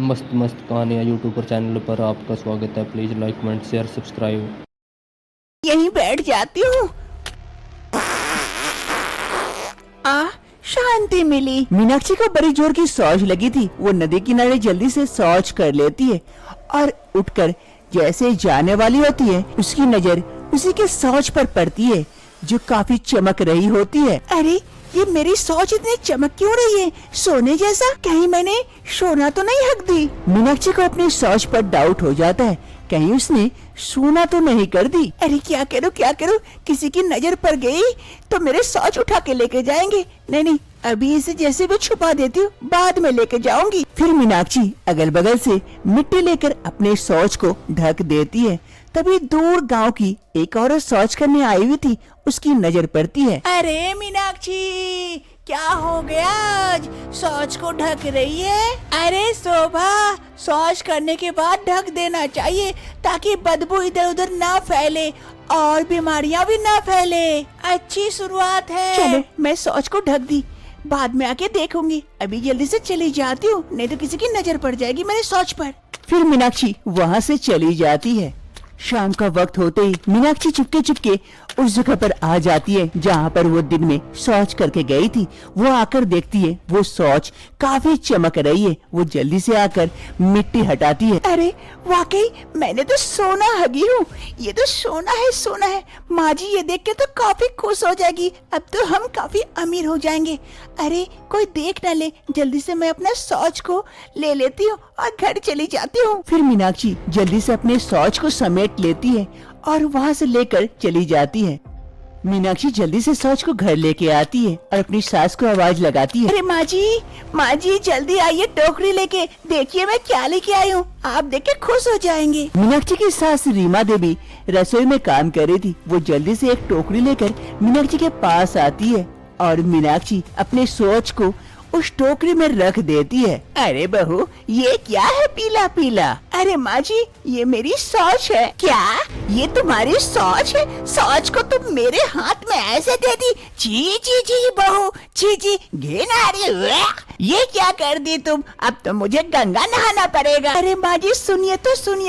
मस्त मस्त कहानियाँ यूट्यूब पर चैनल पर आपका स्वागत है। Please like comment share subscribe. यहीं बैठ जाती हूँ। शांति मिली। मीनाक्षी को बड़ी जोर की शौच लगी थी। वो नदी किनारे जल्दी से शौच कर लेती है और उठकर जैसे जाने वाली होती है, उसकी नजर उसी के शौच पर पड़ती है जो काफी चमक रही होती है। अरे ये मेरी शौच इतनी चमक क्यों रही है, सोने जैसा? कहीं मैंने सोना तो नहीं हक दी? मीनाक्षी को अपनी शौच पर डाउट हो जाता है, कहीं उसने सोना तो नहीं कर दी। अरे क्या करूँ, किसी की नजर पड़ गई तो मेरे शौच उठा के लेके जाएंगे। नहीं, अभी इसे जैसे भी छुपा देती हूँ, बाद में लेके जाऊंगी। फिर मीनाक्षी अगल बगल से मिट्टी लेकर अपने शौच को ढक देती है। तभी दूर गांव की एक औरत शौच करने आई हुई थी, उसकी नजर पड़ती है। अरे मीनाक्षी, क्या हो गया? आज शौच को ढक रही है? अरे शोभा, शौच करने के बाद ढक देना चाहिए ताकि बदबू इधर उधर ना फैले और बीमारियां भी ना फैले। अच्छी शुरुआत है। चलो मैं शौच को ढक दी, बाद में आके देखूंगी। अभी जल्दी से चली जाती हूँ, नहीं तो किसी की नजर पड़ जाएगी मेरे शौच पर। फिर मीनाक्षी वहाँ से चली जाती है। शाम का वक्त होते ही मीनाक्षी चुपके उस जगह पर आ जाती है जहाँ पर वो दिन में शौच करके गई थी। वो आकर देखती है वो शौच काफी चमक रही है। वो जल्दी से आकर मिट्टी हटाती है। अरे वाकई मैंने तो सोना हगी हूँ, ये तो सोना है। माँ जी ये देख के तो काफी खुश हो जाएगी। अब तो हम काफी अमीर हो जाएंगे। अरे कोई देख न ले, जल्दी से मैं अपना शौच को ले लेती हूँ और घर चली जाती हूँ। फिर मीनाक्षी जल्दी से अपने शौच को समेट लेती है और वहाँ से लेकर चली जाती है। मीनाक्षी जल्दी से शौच को घर लेके आती है और अपनी सास को आवाज लगाती है। अरे माँ जी जल्दी आइए, टोकरी लेके। देखिए मैं क्या लेके आई हूँ, आप देख के खुश हो जाएंगे। मीनाक्षी की सास रीमा देवी रसोई में काम कर रही थी। वो जल्दी से एक टोकरी लेकर मीनाक्षी के पास आती है और मीनाक्षी अपने शौच को उस टोकरी में रख देती है। अरे बहू, ये क्या है पीला पीला? अरे माँ जी, ये मेरी शौच है। क्या ये तुम्हारी शौच है? शौच को तुम मेरे हाथ में ऐसे दे दी? जी बहू, जी घिन आ रही है। ये क्या कर दी तुम? अब तो मुझे गंगा नहाना पड़ेगा। अरे माँ जी सुनिए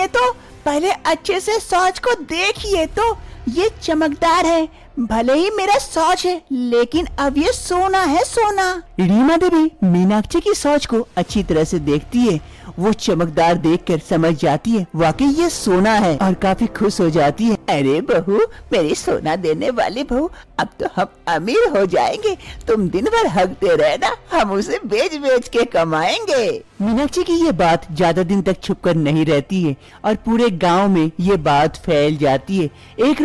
तो, पहले अच्छे से शौच को देखिए तो। ये चमकदार है, भले ही मेरा शौच है लेकिन अब ये सोना है, सोना। रीमा देवी मीनाक्षी की शौच को अच्छी तरह से देखती है। वो चमकदार देखकर समझ जाती है वाकई ये सोना है और काफी खुश हो जाती है। अरे बहू, मेरी सोना देने वाली बहू, अब तो हम अमीर हो जाएंगे। तुम दिन भर हकते रहना, हम उसे बेच के कमाएंगे। मीनाक्षी की ये बात ज्यादा दिन तक छुपकर नहीं रहती है और पूरे गांव में ये बात फैल जाती है।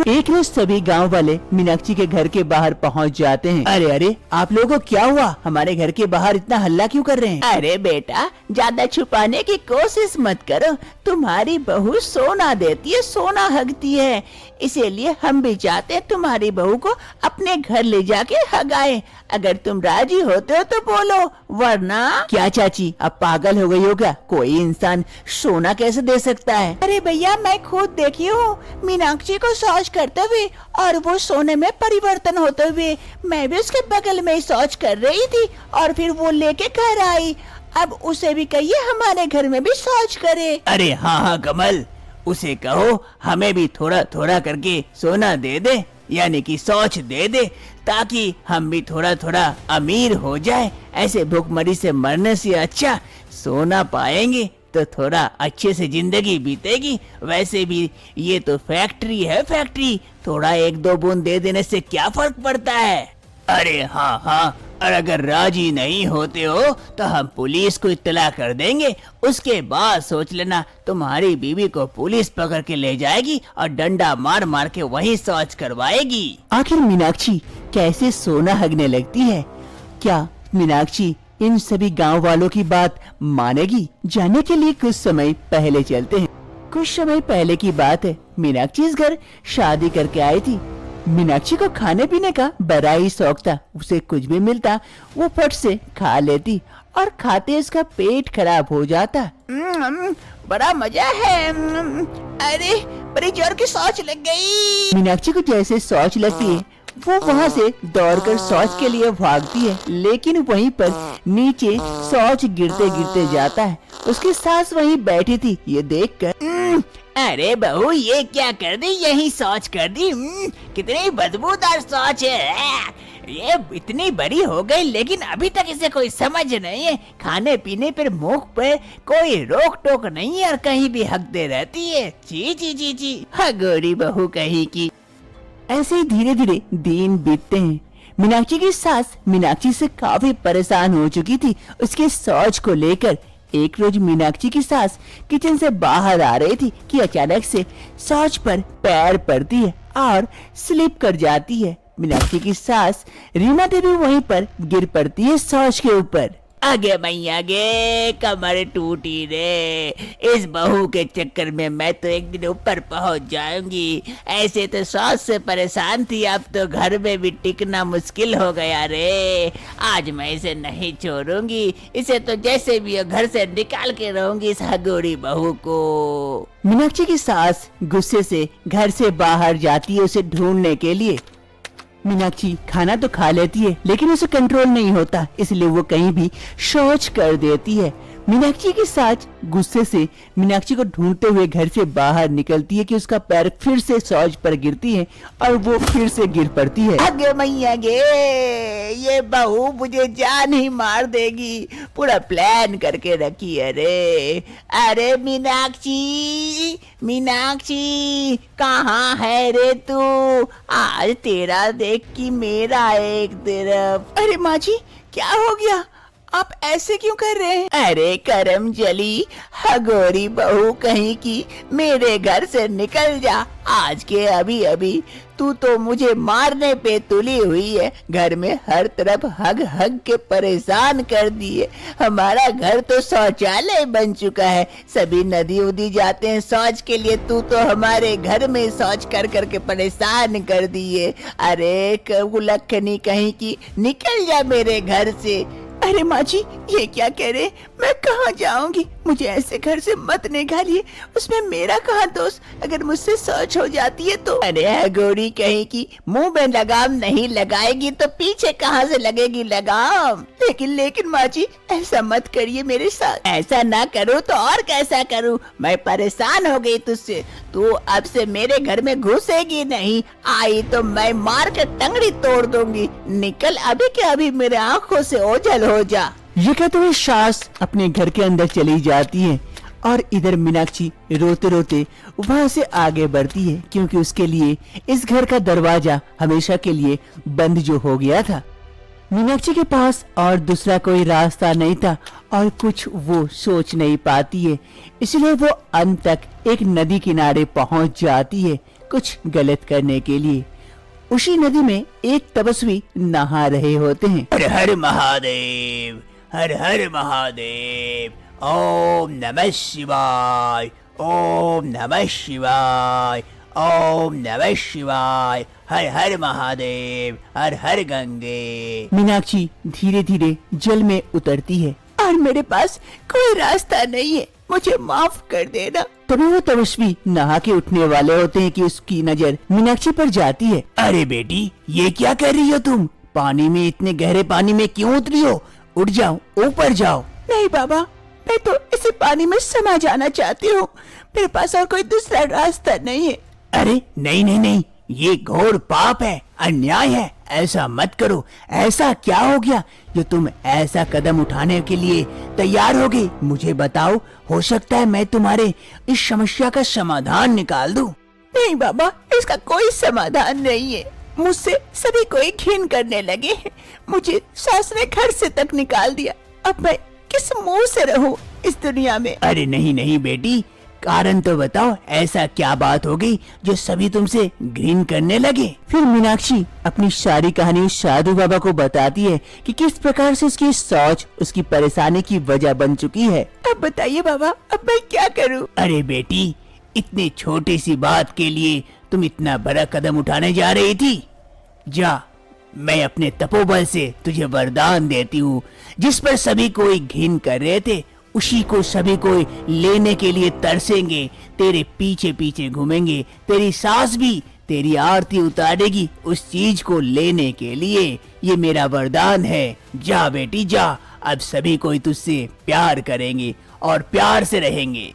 एक रोज सभी गांव वाले मीनाक्षी के घर के बाहर पहुंच जाते हैं। अरे आप लोगों को क्या हुआ? हमारे घर के बाहर इतना हल्ला क्यों कर रहे हैं? अरे बेटा, ज्यादा छुपाने की कोशिश मत करो। तुम्हारी बहू सोना देती है, सोना हगती है, इसीलिए हम भी चाहते हैं तुम्हारी बहू को अपने घर ले जाके हगाए। अगर तुम राजी होते हो तो बोलो, वरना। क्या चाची, अब पागल हो गई हो क्या? कोई इंसान सोना कैसे दे सकता है? अरे भैया, मैं खुद देखी हूँ मीनाक्षी को शौच करते हुए और वो सोने में परिवर्तन होते हुए। मैं भी उसके बगल में शौच कर रही थी और फिर वो लेके घर आई। अब उसे भी कहिए हमारे घर में भी शौच करे। अरे हाँ कमल, उसे कहो हमें भी थोड़ा थोड़ा करके सोना दे दे, यानी कि शौच दे दे, ताकि हम भी थोड़ा थोड़ा अमीर हो जाए। ऐसे भूखमरी से मरने से अच्छा सोना पाएंगे तो थोड़ा अच्छे से जिंदगी बीतेगी। वैसे भी ये तो फैक्ट्री है, फैक्ट्री, थोड़ा एक दो बूंद दे देने से क्या फर्क पड़ता है? अरे हाँ, और अगर राजी नहीं होते हो तो हम पुलिस को इत्तला कर देंगे। उसके बाद सोच लेना, तुम्हारी बीवी को पुलिस पकड़ के ले जाएगी और डंडा मार मार के वहीं शौच करवाएगी। आखिर मीनाक्षी कैसे सोना हगने लगती है? क्या मीनाक्षी इन सभी गांव वालों की बात मानेगी? जानने के लिए कुछ समय पहले चलते हैं। कुछ समय पहले की बात है, मीनाक्षी इस घर शादी करके आई थी। मीनाक्षी को खाने पीने का बड़ा ही शौक था। उसे कुछ भी मिलता वो फट से खा लेती और खाते उसका पेट खराब हो जाता। बड़ा मजा है। अरे बड़ी जोर की शौच लग गई। मीनाक्षी को जैसे शौच लगती है वो वहाँ से दौड़कर शौच के लिए भागती है, लेकिन वहीं पर नीचे शौच गिरते गिरते जाता है। उसकी सास वहीं बैठी थी, ये देखकर अरे बहू ये क्या कर दी, यही शौच कर दी। कितनी बदबूदार शौच है, ये इतनी बड़ी हो गई लेकिन अभी तक इसे कोई समझ नहीं है। खाने पीने पर मुख पे कोई रोक टोक नहीं है और कहीं भी हकते रहती है। जी जी जी जी, हगोरी बहू कहीं की। ऐसे ही धीरे धीरे दिन बीतते हैं। मीनाक्षी की सास मीनाक्षी से काफी परेशान हो चुकी थी उसके शौच को लेकर। एक रोज मीनाक्षी की सास किचन से बाहर आ रही थी कि अचानक से शौच पर पैर पड़ती है और स्लिप कर जाती है। मीनाक्षी की सास रीमा देवी वहीं पर गिर पड़ती है शौच के ऊपर। आगे मैया गे, कमर टूटी रे। इस बहू के चक्कर में मैं तो एक दिन ऊपर पहुंच जाऊंगी। ऐसे तो सास से परेशान थी, अब तो घर में भी टिकना मुश्किल हो गया रे। आज मैं इसे नहीं छोड़ूंगी, इसे तो जैसे भी हो घर से निकाल के रहूंगी इस हगोरी बहू को। मीनाक्षी की सास गुस्से से घर से बाहर जाती है उसे ढूंढने के लिए। मीनाक्षी खाना तो खा लेती है लेकिन उसे कंट्रोल नहीं होता, इसलिए वो कहीं भी शौच कर देती है। मीनाक्षी की सास गुस्से से मीनाक्षी को ढूंढते हुए घर से बाहर निकलती है कि उसका पैर फिर से शौच पर गिरती है और वो फिर से गिर पड़ती है। आगे मैया गे, ये बहू मुझे जान ही मार देगी। पूरा प्लान करके रखी है रे। अरे मीनाक्षी, मीनाक्षी कहाँ है रे तू? आज तेरा देख कि मेरा एक तरफ। अरे माँ जी, क्या हो गया? आप ऐसे क्यों कर रहे हैं? अरे करम जली, हगोरी बहू कहीं की, मेरे घर से निकल जा आज के अभी अभी। तू तो मुझे मारने पे तुली हुई है। घर में हर तरफ हग हग के परेशान कर दिए। हमारा घर तो शौचालय बन चुका है, सभी नदी उदी जाते हैं शौच के लिए, तू तो हमारे घर में शौच कर करके परेशान कर दिए। अरे कुलक्खनी कहीं की, निकल जा मेरे घर से। अरे माँ जी, ये क्या कह रहे? मैं कहाँ जाऊंगी? मुझे ऐसे घर से मत निकालिए, उसमें मेरा कहाँ दोष? अगर मुझसे शौच हो जाती है तो। अरे गोरी कहीं की, मुंह में लगाम नहीं लगाएगी तो पीछे कहाँ से लगेगी लगाम? लेकिन माँ जी, ऐसा मत करिए मेरे साथ। ऐसा ना करूँ तो और कैसा करूँ? मैं परेशान हो गई तुझसे। तू अब से मेरे घर में घुसेगी नहीं, आई तो मैं मार के टंगड़ी तोड़ दूंगी। निकल अभी के अभी मेरे आंखों से ओझल हो जा। ये कहते हुए सास अपने घर के अंदर चली जाती है और इधर मीनाक्षी रोते रोते वहाँ से आगे बढ़ती है, क्योंकि उसके लिए इस घर का दरवाजा हमेशा के लिए बंद जो हो गया था। मीनाक्षी के पास और दूसरा कोई रास्ता नहीं था और कुछ वो सोच नहीं पाती है, इसलिए वो अंत तक एक नदी किनारे पहुंच जाती है कुछ गलत करने के लिए। उसी नदी में एक तपस्वी नहा रहे होते हैं। हर हर महादेव, हर हर महादेव, ओम नमः शिवाय, ओम नमः शिवाय, ओम नमः शिवाय, हर हर महादेव, हर हर गंगे। मीनाक्षी धीरे धीरे जल में उतरती है और मेरे पास कोई रास्ता नहीं है, मुझे माफ कर देना। तभी वो तपस्वी नहा के उठने वाले होते हैं कि उसकी नजर मीनाक्षी पर जाती है। अरे बेटी, ये क्या कर रही हो तुम? पानी में, इतने गहरे पानी में क्यों उतरी हो? उठ जाओ, ऊपर जाओ। नहीं बाबा, मैं तो इसी पानी में समा जाना चाहती हूँ, मेरे पास और कोई दूसरा रास्ता नहीं है। अरे नहीं नहीं नहीं, ये घोर पाप है, अन्याय है, ऐसा मत करो। ऐसा क्या हो गया जो तुम ऐसा कदम उठाने के लिए तैयार हो गई? मुझे बताओ, हो सकता है मैं तुम्हारे इस समस्या का समाधान निकाल दूं। नहीं बाबा, इसका कोई समाधान नहीं है। मुझसे सभी कोई घिन करने लगे हैं, मुझे सास ने घर से तक निकाल दिया। अब मैं किस मुंह से रहूं इस दुनिया में? अरे नहीं नहीं बेटी, कारण तो बताओ, ऐसा क्या बात हो गई जो सभी तुमसे घृण करने लगे? फिर मीनाक्षी अपनी सारी कहानी साधु बाबा को बताती है कि किस प्रकार से उसकी शौच उसकी परेशानी की वजह बन चुकी है। अब बताइए बाबा, अब मैं क्या करूं? अरे बेटी, इतनी छोटी सी बात के लिए तुम इतना बड़ा कदम उठाने जा रही थी? जा, मैं अपने तपोबल से तुझे वरदान देती हूँ। जिस पर सभी कोई घिन कर रहे थे, उसी को सभी कोई लेने के लिए तरसेंगे, तेरे पीछे पीछे घूमेंगे। तेरी सास भी तेरी आरती उतारेगी उस चीज को लेने के लिए। ये मेरा वरदान है। जा बेटी जा, अब सभी कोई तुझसे प्यार करेंगे और प्यार से रहेंगे।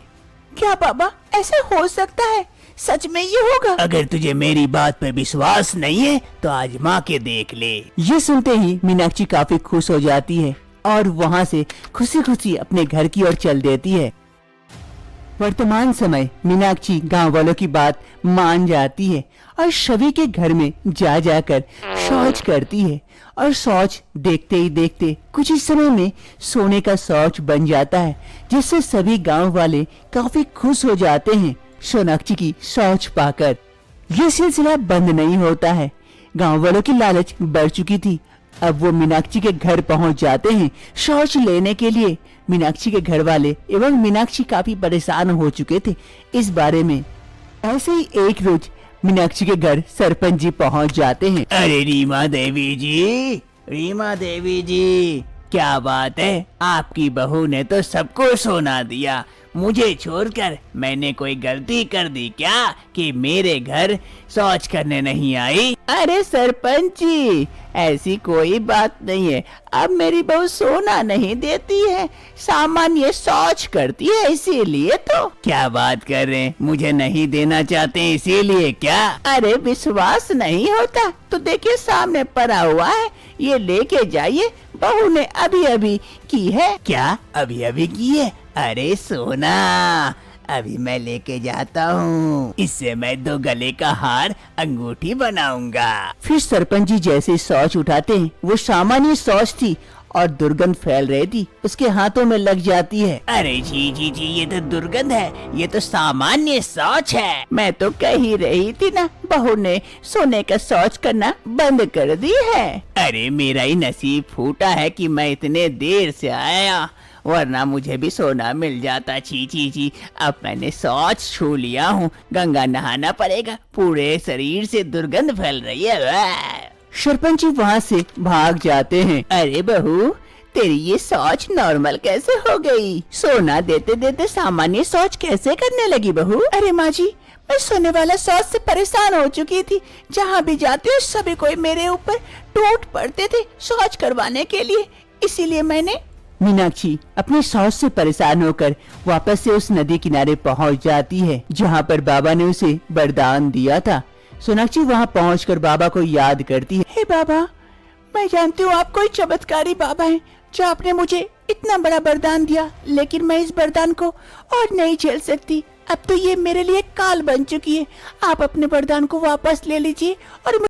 क्या बाबा, ऐसा हो सकता है? सच में ये होगा? अगर तुझे मेरी बात पर विश्वास नहीं है तो आजमा के देख ले। ये सुनते ही मीनाक्षी काफी खुश हो जाती है और वहाँ से खुशी खुशी अपने घर की ओर चल देती है। वर्तमान समय मीनाक्षी गांव वालों की बात मान जाती है और शवि के घर में जा जाकर शौच करती है और शौच देखते ही देखते कुछ ही समय में सोने का शौच बन जाता है, जिससे सभी गांव वाले काफी खुश हो जाते हैं सोनाक्षी की शौच पाकर। ये सिलसिला बंद नहीं होता है। गांव वालों की लालच बढ़ चुकी थी। अब वो मीनाक्षी के घर पहुंच जाते हैं शौच लेने के लिए। मीनाक्षी के घर वाले एवं मीनाक्षी काफी परेशान हो चुके थे इस बारे में। ऐसे ही एक रोज मीनाक्षी के घर सरपंच जी पहुंच जाते हैं। अरे रीमा देवी जी, रीमा देवी जी, क्या बात है, आपकी बहू ने तो सबको सोना दिया, मुझे छोड़कर। मैंने कोई गलती कर दी क्या कि मेरे घर शौच करने नहीं आई? अरे सरपंच जी, ऐसी कोई बात नहीं है। अब मेरी बहू सोना नहीं देती है, सामान्य शौच करती है, इसीलिए तो। क्या बात कर रहे हैं, मुझे नहीं देना चाहते इसीलिए क्या? अरे विश्वास नहीं होता तो देखिए सामने पड़ा हुआ है, ये लेके जाइए, बहू ने अभी अभी की है। क्या अभी अभी की है? अरे सोना, अभी मैं लेके जाता हूँ, इससे मैं 2 गले का हार अंगूठी बनाऊंगा। फिर सरपंच जी जैसे शौच उठाते हैं, वो सामान्य शौच थी और दुर्गंध फैल रही थी, उसके हाथों में लग जाती है। अरे जी जी जी, ये तो दुर्गंध है, ये तो सामान्य शौच है। मैं तो कह ही रही थी ना, बहू ने सोने का शौच करना बंद कर दी है। अरे मेरा ही नसीब फूटा है कि मैं इतने देर से आया, वरना मुझे भी सोना मिल जाता। छी छी छी, अब मैंने शौच छू लिया हूँ, गंगा नहाना पड़ेगा, पूरे शरीर से दुर्गंध फैल रही है। सरपंच जी वहाँ से भाग जाते हैं। अरे बहू, तेरी ये शौच नॉर्मल कैसे हो गई? सोना देते देते सामान्य शौच कैसे करने लगी बहू? अरे माँ जी, मैं सोने वाला शौच से परेशान हो चुकी थी। जहाँ भी जाती हूँ सभी कोई मेरे ऊपर टूट पड़ते थे शौच करवाने के लिए, इसीलिए मैंने। मीनाक्षी अपने शौच से परेशान होकर वापस से उस नदी किनारे पहुँच जाती है जहाँ पर बाबा ने उसे वरदान दिया था। सोनाक्षी वहाँ पहुँचकर बाबा को याद करती है। हे बाबा, मैं जानती हूँ आप कोई चमत्कारी बाबा हैं, जो आपने मुझे इतना बड़ा वरदान दिया, लेकिन मैं इस वरदान को और नहीं झेल सकती। अब तो ये मेरे लिए काल बन चुकी है। आप अपने वरदान को वापस ले लीजिए और